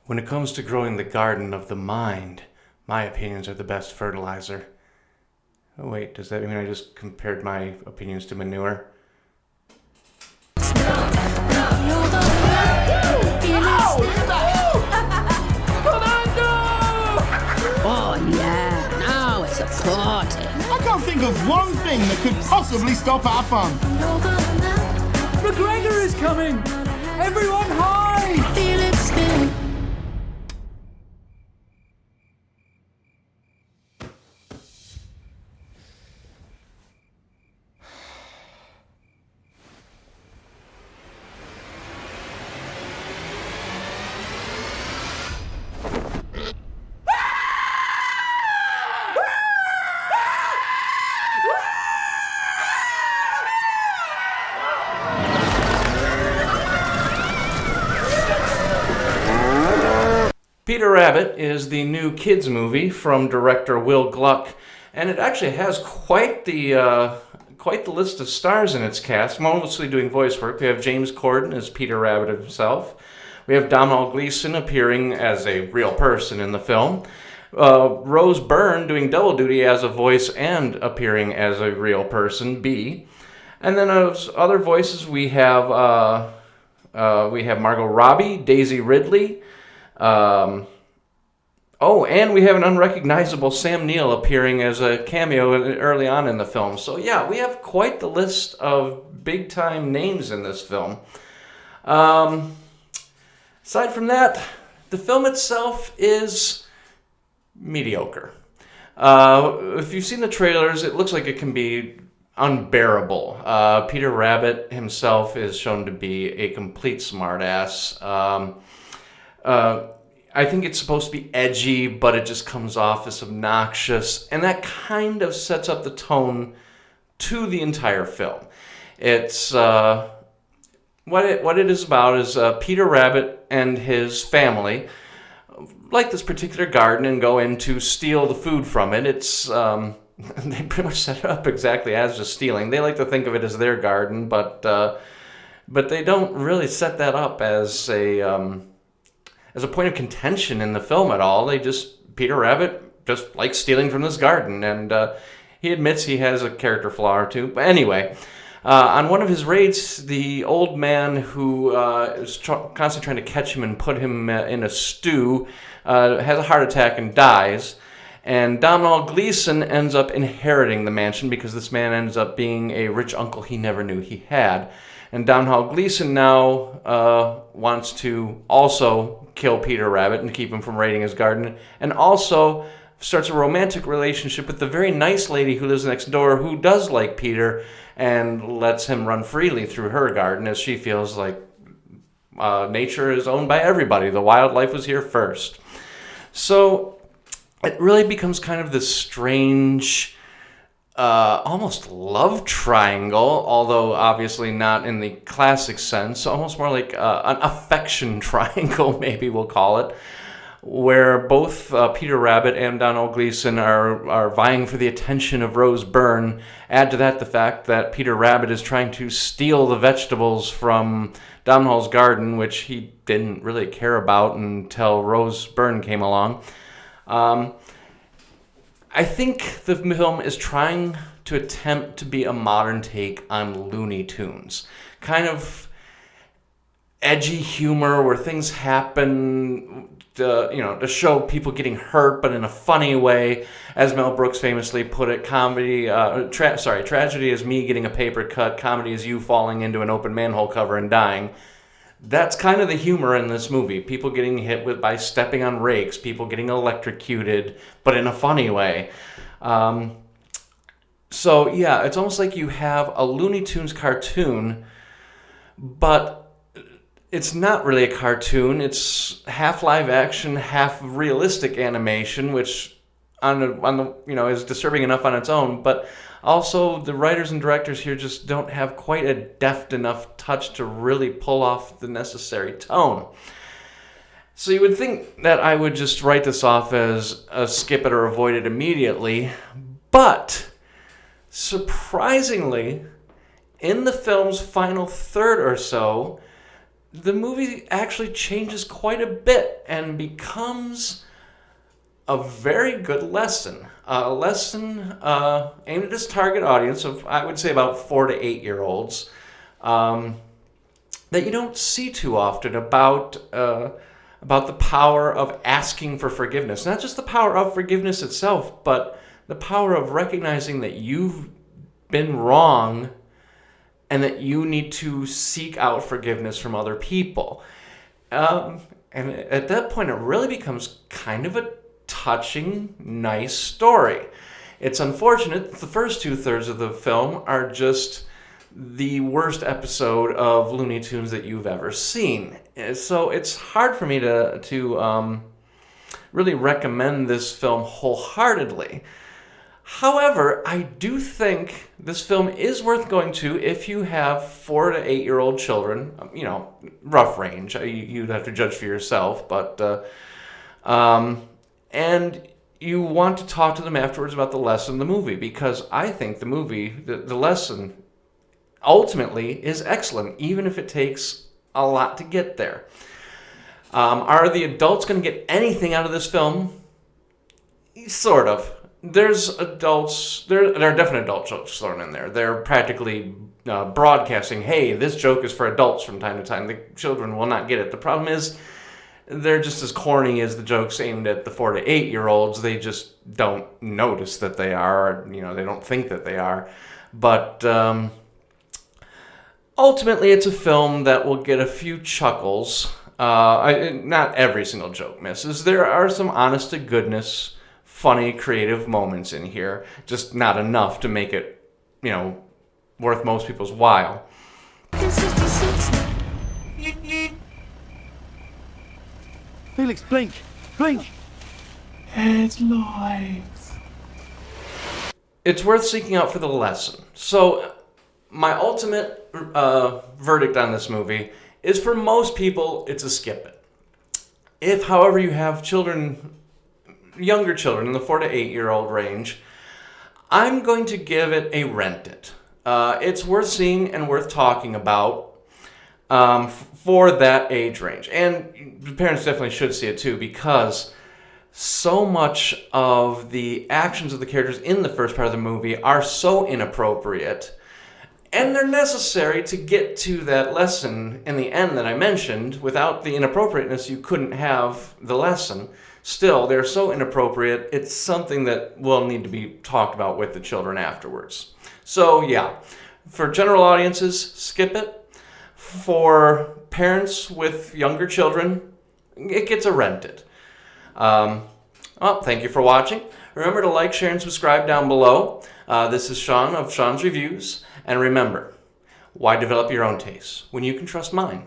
When it comes to growing the garden of the mind, my opinions are the best fertilizer. Oh wait, does that mean I just compared my opinions to manure? Oh yeah, now it's a party. I can't think of one thing that could possibly stop our fun. McGregor is coming! Everyone hide! Feel it spin. Peter Rabbit is the new kids movie from director Will Gluck, and it actually has quite the list of stars in its cast, mostly doing voice work. We have James Corden as Peter Rabbit himself. We have Domhnall Gleeson appearing as a real person in the film. Rose Byrne doing double duty as a voice and appearing as a real person, B. And then as other voices, we have Margot Robbie, Daisy Ridley. And we have an unrecognizable Sam Neill appearing as a cameo early on in the film. So yeah, we have quite the list of big-time names in this film. Aside from that, the film itself is mediocre. If you've seen the trailers, it looks like it can be unbearable. Peter Rabbit himself is shown to be a complete smartass. I think it's supposed to be edgy, but it just comes off as obnoxious, and that kind of sets up the tone to the entire film. It's what it is about is Peter Rabbit and his family like this particular garden and go in to steal the food from it. It's they pretty much set it up exactly as just stealing. They like to think of it as their garden, but they don't really set that up as a point of contention in the film at all. Peter Rabbit just likes stealing from this garden, and he admits he has a character flaw or two. But anyway, on one of his raids, the old man who is constantly trying to catch him and put him in a stew has a heart attack and dies. And Domhnall Gleeson ends up inheriting the mansion because this man ends up being a rich uncle he never knew he had. And Domhnall Gleeson now wants to also kill Peter Rabbit and keep him from raiding his garden, and also starts a romantic relationship with the very nice lady who lives next door who does like Peter and lets him run freely through her garden as she feels like nature is owned by everybody. The wildlife was here first. So it really becomes kind of this strange almost love triangle, although obviously not in the classic sense, almost more like an affection triangle, maybe we'll call it, where both Peter Rabbit and Domhnall Gleeson are vying for the attention of Rose Byrne. Add to that the fact that Peter Rabbit is trying to steal the vegetables from Domhnall's garden, which he didn't really care about until Rose Byrne came along. I think the film is trying to attempt to be a modern take on Looney Tunes. Kind of edgy humor where things happen to show people getting hurt, but in a funny way. As Mel Brooks famously put it, tragedy is me getting a paper cut, comedy is you falling into an open manhole cover and dying. That's kind of the humor in this movie. People getting hit by stepping on rakes, people getting electrocuted, but in a funny way. So yeah, it's almost like you have a Looney Tunes cartoon, but it's not really a cartoon. It's half live action, half realistic animation, which is disturbing enough on its own, but also the writers and directors here just don't have quite a deft enough touch to really pull off the necessary tone. So you would think that I would just write this off as a skip it or avoid it immediately, but surprisingly, in the film's final third or so, the movie actually changes quite a bit and becomes a very good lesson. A lesson aimed at its target audience of, I would say, about 4 to 8 year olds, that you don't see too often about the power of asking for forgiveness. Not just the power of forgiveness itself, but the power of recognizing that you've been wrong and that you need to seek out forgiveness from other people. And at that point, it really becomes kind of a touching, nice story. It's unfortunate that the first 2/3 of the film are just the worst episode of Looney Tunes that you've ever seen. So it's hard for me to really recommend this film wholeheartedly. However, I do think this film is worth going to if you have 4 to 8 year old children. Rough range. You'd have to judge for yourself, but and you want to talk to them afterwards about the lesson of the movie, because I think the movie, the lesson, ultimately is excellent, even if it takes a lot to get there. Are the adults going to get anything out of this film? Sort of. There's adults, there are definite adult jokes thrown in there. They're practically broadcasting, hey, this joke is for adults from time to time. The children will not get it. The problem is they're just as corny as the jokes aimed at the 4 to 8 year olds. They just don't notice that they are, they don't think that they are. But ultimately, it's a film that will get a few chuckles. Not every single joke misses. There are some honest to goodness, funny, creative moments in here. Just not enough to make it, worth most people's while. Felix, blink! Blink! Headlights. It's worth seeking out for the lesson. So, my ultimate verdict on this movie is, for most people, it's a skip it. If, however, you have younger children in the 4 to 8 year old range, I'm going to give it a rent it. It's worth seeing and worth talking about for that age range. And the parents definitely should see it too, because so much of the actions of the characters in the first part of the movie are so inappropriate, and they're necessary to get to that lesson in the end that I mentioned. Without the inappropriateness, you couldn't have the lesson. Still, they're so inappropriate, it's something that will need to be talked about with the children afterwards. So yeah, for general audiences, skip it. For parents with younger children, it gets a rent it. Well, thank you for watching. Remember to like, share, and subscribe down below. This is Shaun of Shaun's Reviews. And remember, why develop your own tastes when you can trust mine?